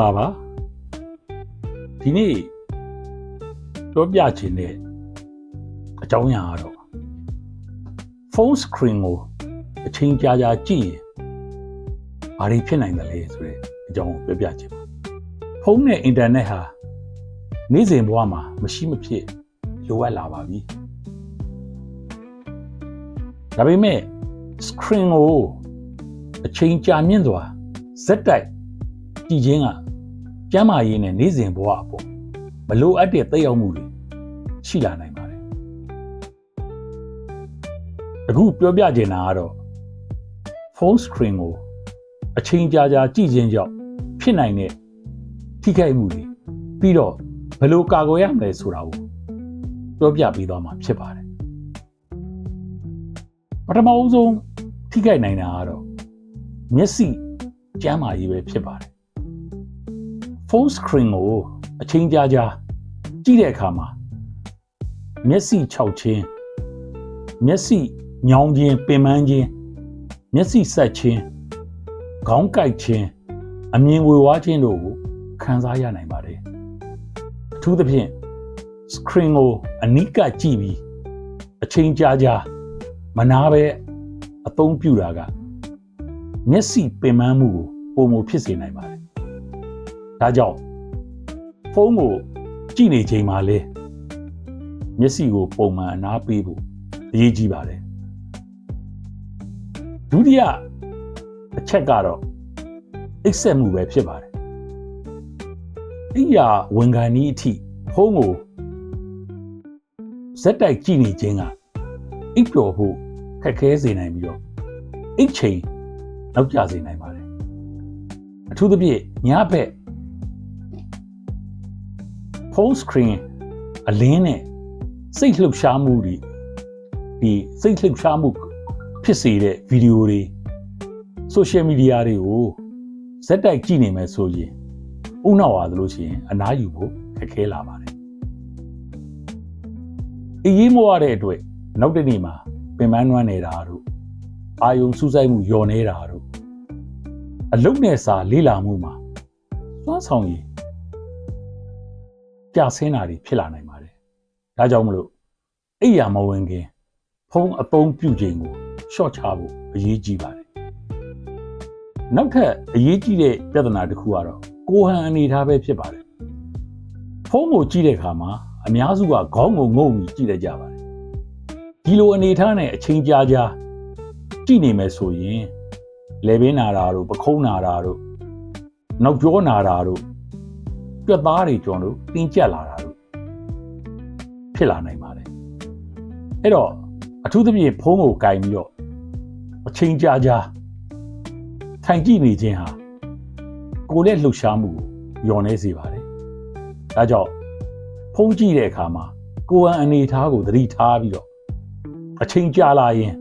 လာပါဒီနေ့ပြောပြချင်တဲ့အကြောင်းအရာကတော့ phone screen ကိုအချိန်ကြာကြာကြည့်ရင်ဘာတွေဖြစ်နိုင်တယ်လဲဆိုတဲ့အကြောင်းကိုပြောပြချင်ပါဖုန်းနဲ့အင်တာနက်ဟာနေ့စဉ်ဘဝမှာမရှိမဖြစ်လိုအပ်လာပါပြီဒါပေမဲ့ screen ကိုအချိန်ကြာမြင့်စွာဇက်တိုက်ကြည့်ခြင်းကကျန်းမာရေးနဲ့နေ့စဉ်ဘဝအပေါ်မလိုအပ်တဲ့သက်ရောက်မှုတွေရှိလာနိုင်ပါတယ်အခုပြောပြချင်တာကတော့ phone screen ကိုအချိန်ကြာကြာကြည့်ခြင်းကြောင့်ဖြစ်နိုင်တဲ့ထိခိုက်မှုတွေပြီးတော့ဘယ်လိုကာကွယ်ရမလဲဆိုတာကိုပြောပြပေးသွားမှာဖြစ်ပါတယ်ပထမဆုံးထိခိုက်နိုင်တာကတော့မျက်စိကျန်းမာရေးပဲဖြစ်ပါတယ် phone screen ကိုအချိန်ကြာကြာကြည့်တဲ့အခါမှာမျက်စိခြောက်ခြင်းမျက်စိညောင်းခြင်းပင်ပန်းခြင်းမျက်စိဆက်ခြင်းခေါင်းကိုက်ခြင်းအမြင်ဝေဝါးခြင်းတို့ကိုခံစားရနိုင်ပါတယ်အထူးသဖြင့် screen ကိုအနီးကပ်ကြည့်ပြီးအချိန်ကြာကြာမနာပဲအသုံးပြုတာကမျက်စိပင်ပန်းမှုကိုပုံမဖြစ်စေနိုင်ပါတယ်ဒါကြောင့်ဖုန်းကိုကြည့်နေချိန်မှာလဲမျက်စိကိုပုံမှန်အနားပေးဖို့အရေးကြီးပါတယ်ဒုတိယအချက်ကတော့အိပ်စက်မှုပဲဖြစ်ပါတယ်အိယာဝန်ခံဤအထိဖုန်းကိုဇက်တိုက်ကြည့်နေခြင်းကအိပ်ပျော်ဖို့ခက်ခဲစေနိုင်ပြီးတော့အိပ်ချိန်နောက်ကျစေနိုင်ပါတယ်အထူးသဖြင့်ညဘက်ဖုန်း screen အလင်းနဲ့စိတ်လှုပ်ရှားမှုတွေဒီစိတ်လှုပ်ရှားမှုဖြစ်စေတဲ့ဗီဒီယိုတွေ social media တွေကိုဇက်တိုက်ကြည့်နေမယ်ဆိုရင်ဥနောက်ပါသလိုရှိရင်အနားယူဖို့ခက်ခဲလာပါတယ်အေးမဝတဲ့အတွက်နောက်တစ်နေ့မှာပင်ပန်းနွမ်းနေတာတို့အာယုံစူးစိုက်မှုလျော့နေတာတို့အလုပ်နဲ့စာလေးလာမှုမှာစွမ်းဆောင်ရည်ကြာဆင်းတာတွေဖြစ်လာနိုင်ပါတယ်ဒါကြောင့်မလို့အိယာမဝင်ခင်ဖုန်းအသုံးပြုချိန်ကိုရှော့ချဖို့အရေးကြီးပါတယ်နောက်ထပ်အရေးကြီးတဲ့ပြဿနာတစ်ခုကတော့ကိုယ်ဟန်အနေထားပဲဖြစ်ပါတယ်ဖုန်းကိုကြည့်တဲ့အခါမှာအများစုကခေါင်းကိုငုံပြီးကြည့်တတ်ကြပါတယ်ဒီလိုအနေထားနဲ့အချိန်ကြာကြာကြည့်နေမယ်ဆိုရင်လေပင်နာတာတို့ပခုံးနာတာတို့နောက်ကျောနာတာတို့ပြတ်သားတွေကျွန်းတို့တင်းကျပ်လာတာတို့ဖြစ်လာနိုင်ပါတယ်အဲ့တော့အထူးသဖြင့်ဖုန်းကိုကင်ပြီးတော့အချိန်ကြာကြာထိုင်ကြည့်နေခြင်းဟာကိုယ်ရဲ့လှုပ်ရှားမှုကိုလျော့နေစေပါတယ်ဒါကြောင့်ဖုန်းကြည့်တဲ့အခါမှာကိုယ်ဟန်အနေထားကိုသတိထားပြီးတော့အချိန်ကြာလာရင်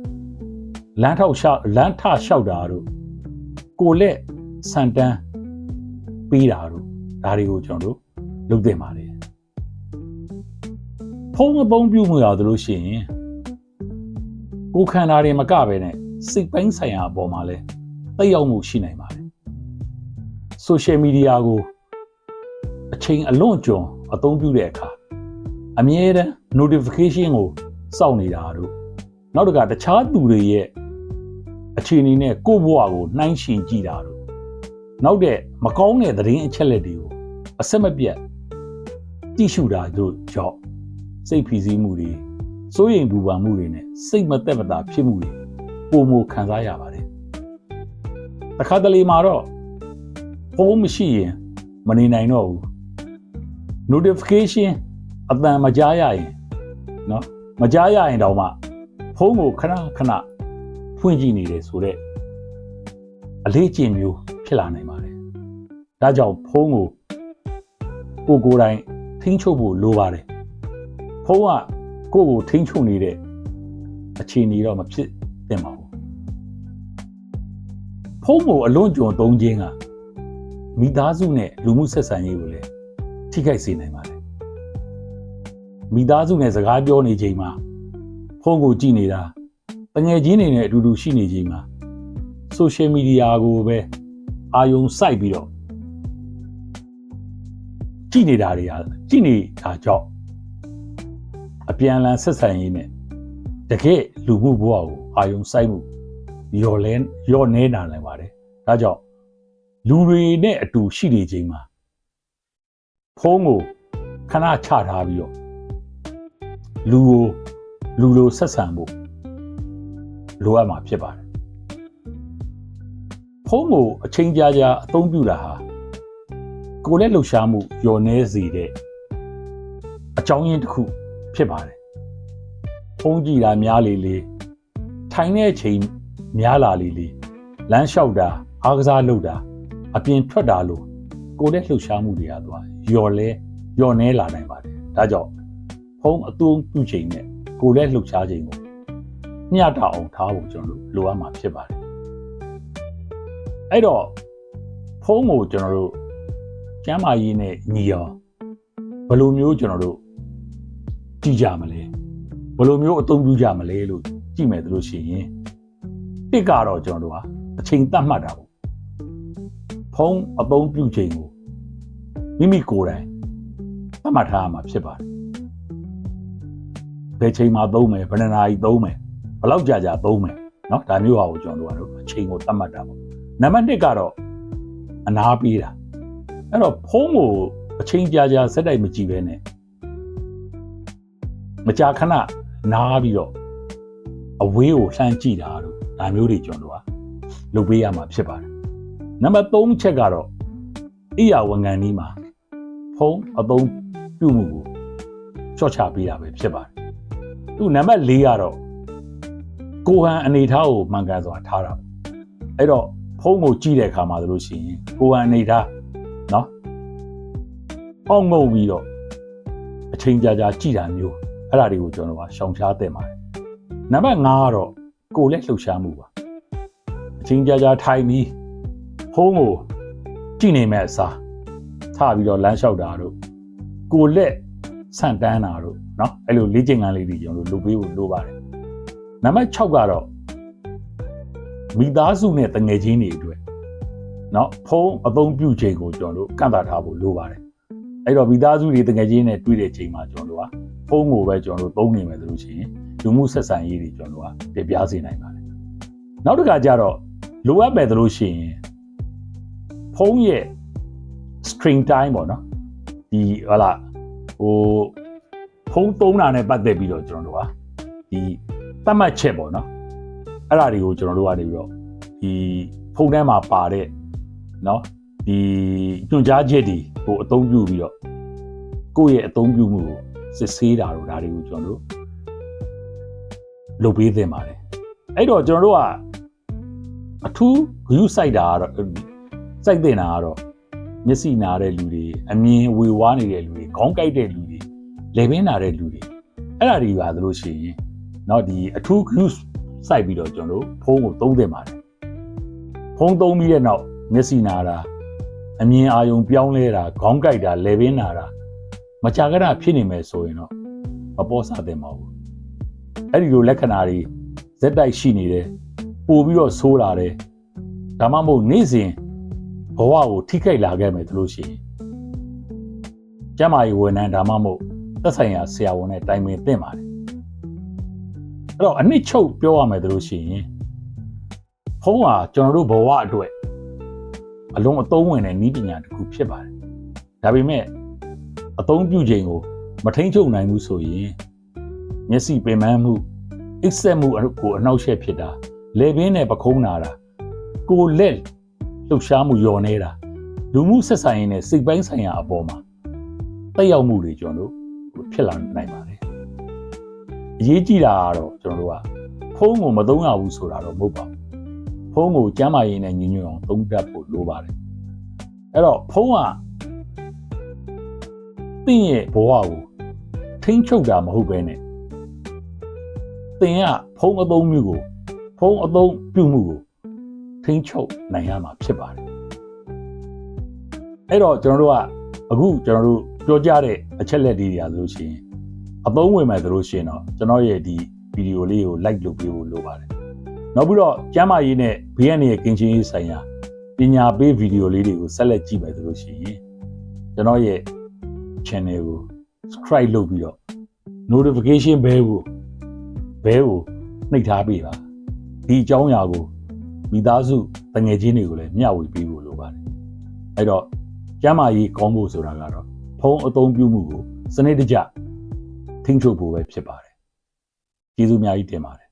လမ်းထလျှောက်တာတို့ကိုယ်လက်ဆန်တန်းပေးတာတို့ဒါတွေကိုကျွန်တော်တို့လုပ်သင့်ပါတယ်ဖုန်းအသုံးပြုမှုရသလိုရှိရင်ကိုယ်ခန္ဓာတွေမကပဲနဲ့စိတ်ပိုင်းဆိုင်ရာအပေါ်မှာလည်းသက်ရောက်မှုရှိနိုင်ပါတယ် social media ကိုအချိန်အလွန်ကျွံအသုံးပြုတဲ့အခါအမြဲတမ်း notification ကိုစောင့်နေတာတို့နောက်တစ်ခါတခြားသူတွေရဲ့အခြေအနေနဲ့ကိုယ့်ဘဝကိုနှိုင်းယှဉ်ကြည့်တာတို့နောက်တဲ့မကောင်းတဲ့သတင်းအချက်လက်တွေကိုအဆက်မပြတ်ကြည့်ရှုတာတို့ကြောင့်စိတ်ဖိစီးမှုတွေစိုးရိမ်ပူပန်မှုတွေနဲ့စိတ်မသက်မသာဖြစ်မှုတွေပုံမခံစားရပါတယ်။တစ်ခါတလေမှာတော့ဖုန်းမရှိရင်မနေနိုင်တော့ဘူး notification အတန်မကြားရရင်เนาะမကြားရရင်တောင်မှဖုန်းကိုခဏဖွင့်ကြည့်နေတယ်ဆိုတော့အလေးကျင့်မျိုးဖြစ်လာနိုင်ပါတယ်။ဒါကြောင့်ဖုန်းကိုကိုယ်တိုင်ထိန်းချုပ်ဖို့လိုပါတယ်။ဖုန်းကကိုယ့်ကိုထိန်းချုပ်နေတဲ့အခြေအနေတော့မဖြစ်သင့်ပါဘူး။ဖုန်းကိုအလွန်ကျွံသုံးခြင်းကမိသားစုနဲ့လူမှုဆက်ဆံရေးကိုလည်းထိခိုက်စေနိုင်ပါတယ်။မိသားစုနဲ့စကားပြောနေချိန်မှာဖုန်းကိုကြည့်နေတာတငယ်ချင်းတွေနဲ့အတူတူရှိနေချိန်မှာ social media ကိုပဲအာယုံစိုက်ပြီးတော့ ကြည့်နေတာတွေကကြည့်နေတာကြောင့်အပြန်အလှန်ဆက်ဆံရေးနဲ့တကယ်လူမှုဘဝကိုအာရုံစိုက်မှုရော့နေနိုင်ပါတယ်ဒါကြောင့်လူတွေနဲ့အတူရှိနေချိန်မှာဖုန်းကိုခဏချထားပြီးတော့လူလိုဆက်ဆံဖို့လိုအပ်မှာဖြစ်ပါတယ်ဖုန်းကိုအချိန်ကြာကြာအသုံးပြုတာဟာကိုယ်လက်လှုပ်ရှားမှုညှော်နှဲစေတဲ့အကြောင်းရင်းတစ်ခုဖြစ်ပါတယ်ဖုန်းကြည့်တာများလေထိုင်တဲ့အချိန်များလာလေလမ်းလျှောက်တာအားကစားလုပ်တာအပြင်ထွက်တာလို့ကိုယ်လက်လှုပ်ရှားမှုတွေကသွားညှော်နှဲလာနိုင်ပါတယ်ဒါကြောင့်ဖုန်းအသုံးပြုချိန်နဲ့ကိုယ်လက်လှုပ်ရှားချိန်ကိုမျှတအောင်ထားဖို့ကျွန်တော်တို့လိုအပ်မှာဖြစ်ပါတယ်အဲ့တော့ဖုန်းကိုကျွန်တော်တို့ကျမ်းမာရေးနဲ့ညီအောင်ဘယ်လိုမျိုးကျွန်တော်တို့ကြည့်ကြမလဲဘယ်လိုမျိုးအသုံးပြုကြမလဲလို့ကြည့်မယ်တို့ရှိရင်တစ်ကတော့ကျွန်တော်တို့ဟာအချိန်သတ်မှတ်တာပေါ့ဖုန်းအသုံးပြုချိန်ကိုမိမိကိုယ်တိုင်သတ်မှတ်ထားရမှာဖြစ်ပါတယ်ဘယ်ချိန်မှာသုံးမယ်ဘယ်နာရီသုံးမယ်ဘယ်လောက်ကြာသုံးမယ်เนาะဒါမျိုးဟာကိုကျွန်တော်တို့ကအချိန်ကိုသတ်မှတ်တာပေါ့နံပါတ်1ကတော့အနားပေးတာအဲ့တော့ဖုန်းကိုအချိန်ကြာစက်တိုက်မကြည့်ဘဲနဲ့မကြာခဏနားပြီးတော့အဝေးကိုလှမ်းကြည့်တာတို့ဒါမျိုးတွေကျွန်တော်တို့ကလုပ်ပေးရမှာဖြစ်ပါတယ်နံပါတ်3ချက်ကတော့အိယာဝန်ခံနီးမှာဖုန်းအသုံးပြုမှုကိုချော့ချပေးတာပဲဖြစ်ပါတယ်သူနံပါတ်4ကတော့ကိုဟန်အနေထားကိုမှန်ကန်စွာထားတာအဲ့တော့ဖုန်းကိုကြည့်တဲ့အခါမှာဆိုလို့ရှိရင်ကိုဟန်အနေထားเนาะအောက်ငုံပြီးတော့အချိန်ကြာကြည့်တာမျိုးအဲ့ဒါတွေကိုကျွန်တော်ကရှောင်ရှားသင့်ပါတယ်နံပါတ်5ကတော့ကိုယ်လက်လှုပ်ရှားမှုပါအချိန်ကြာထိုင်ပြီးဖုန်းကိုကြည့်နေမဲ့အစားထပြီးတော့လမ်းလျှောက်တာတို့ကိုယ်လက်ဆန့်တန်းတာတို့เนาะအဲ့လိုလေ့ကျင့်ခန်းလေးတွေကျွန်တော်တို့လုပ်ပေးဖို့လိုပါတယ်နံပါတ်6ကတော့မိသားစုနဲ့တငယ်ချင်းတွေအတွက်เนาะဖုန်းအသုံးပြုချိန်ကိုကျွန်တော်တို့ကန့်သတ်ထားဖို့လိုပါတယ်အဲ့တော့မိသားစုတွေတငယ်ချင်းနဲ့တွေ့တဲ့ချိန်မှာကျွန်တော်တို့ကဖုန်းကိုပဲကျွန်တော်တို့သုံးနေမယ်ဆိုလို့ရှိရင်လူမှုဆက်ဆံရေးတွေကျွန်တော်တို့ကပြပြစေနိုင်ပါတယ်နောက်တစ်ခါကျတော့လိုအပ်မယ်ဆိုလို့ရှိရင်ဖုန်းရဲ့ screen time ပေါ့နော်ဒီဟုတ်လားဖုန်းသုံးတာနဲ့ပတ်သက်ပြီးတော့ကျွန်တော်တို့ကဒီသတ်မှတ်ချက်ပေါ့နော်အဲ့ဒါတွေကိုကျွန်တော်တို့ကနေပြီးတော့ဒီဖုန်းထဲမှာပါတဲ့เนาะဒီညွှန်ကြားချက်တွေကိုအသုံးပြုပြီးတော့ကိုယ့်ရဲ့အသုံးပြုမှုကိုစစ်ဆေးတာတို့ဒါတွေကိုကျွန်တော်တို့လုပ်ပေးသင့်ပါတယ်အဲ့တော့ကျွန်တော်တို့ကအထူးဂရုစိုက်တာကတော့စိုက်တင်တာကတော့မျက်စိနာတဲ့လူတွေအမြင်ဝေဝါးနေတဲ့လူတွေခေါင်းကိုက်တဲ့လူတွေလည်ပင်းနာတဲ့လူတွေအဲ့ဒါတွေပါသလိုရှိရင်เนาะဒီအထူးဂရုစိုက်ပြီးတော့ကျွန်တော်တို့ဖုန်းကိုသုံးသင့်ပါတယ်ဖုန်းသုံးပြီးတဲ့နောက်မျက်စိနာတာအမြင်အာရုံပြောင်းလဲတာခေါင်းကိုက်တာလည်ပင်းနာတာမကြာခဏဖြစ်နေမယ်ဆိုရင်တော့မပေါ်စားသင့်ပါဘူးအဲ့ဒီလိုလက္ခဏာတွေဇက်တိုက်ရှိနေတယ်ပို့ပြီးတော့ဆိုးလာတယ်ဒါမှမဟုတ်နေ့စဉ်ဘဝကိုထိခိုက်လာခဲ့မယ်လို့ရှိရင်ကျန်းမာရေးဝန်ထမ်းဒါမှမဟုတ်သက်ဆိုင်ရာဆရာဝန်နဲ့တိုင်ပင်သင့်ပါတယ်အဲ့တော့အနှစ်ချုပ်ပြောရမယ်လို့ရှိရင်ဖုန်းဟာကျွန်တော်တို့ဘဝအတွက်အလုံးအသုံးဝင်တဲ့နည်းပညာတစ်ခုဖြစ်ပါတယ်ဒါပေမဲ့အသုံးပြုချိန်ကိုမထိန်းချုပ်နိုင်ဘူးဆိုရင်မျက်စိပင်ပန်းမှုအိပ်စက်မှုကိုအနှောက်အယှက်ဖြစ်တာလည်ပင်းနဲ့ပခုံးနာတာကိုယ်လက်လှုပ်ရှားမှုလျော့နေတာလူမှုဆက်ဆံရေးနဲ့စိတ်ပိုင်းဆိုင်ရာအပေါ်မှာတက်ရောက်မှုတွေကျွန်တော်တို့ဖြစ်လာနိုင်ပါတယ်အရေးကြီးတာကတော့ကျွန်တော်တို့ကဖုန်းကိုမသုံးရဘူးဆိုတာတော့မဟုတ်ပါဘူးဖုန်းကိုကျန်းမာရေးနဲ့ညီညွတ်အောင်သုံးတတ်ဖို့လိုပါတယ်အဲ့တော့ဖုန်းကသင်ရဲ့ဘဝကိုထိန်းချုပ်တာမဟုတ်ဘဲနဲ့သင်ကဖုန်းအသုံးပြုမှုကိုထိန်းချုပ်နိုင်ရမှာဖြစ်ပါတယ်အဲ့တော့ကျွန်တော်တို့ကအခုကျွန်တော်တို့ပြောကြတဲ့အချက်လက်တွေရာလို့ရှိရင်အသုံးဝင်မယ်ဆိုလို့ရှိရင်တော့ကျွန်တော်ရဲ့ဒီဗီဒီယိုလေးကို like လုပ်ပေးဖို့လိုပါတယ်နောက်ပြီးတော့ကျမ်းမာရေးနဲ့ဘေးရန်ရဲ့ကင်းချင်းရေးဆိုင်ရာပညာပေးဗီဒီယိုလေးတွေကိုဆက်လက်ကြည့်မယ်ဆိုလို့ရှိရင်ကျွန်တော်ရဲ့ channel ကို subscribe လုပ်ပြီးတော့ notification bell ကိုနှိပ်ထားပေးပါဒီအကြောင်းအရာကိုမိသားစုတငယ်ချင်းတွေကိုလည်းမျှဝေပေးဖို့လိုပါတယ်အဲ့တော့ကျမ်းမာရေးကောင်းဖို့ဆိုတာကတော့ဖုန်းအသုံးပြုမှုကိုစနစ်တကျထိန်းချုပ်ဖို့ပဲဖြစ်ပါတယ်ကျေးဇူးအများကြီးတင်ပါတယ်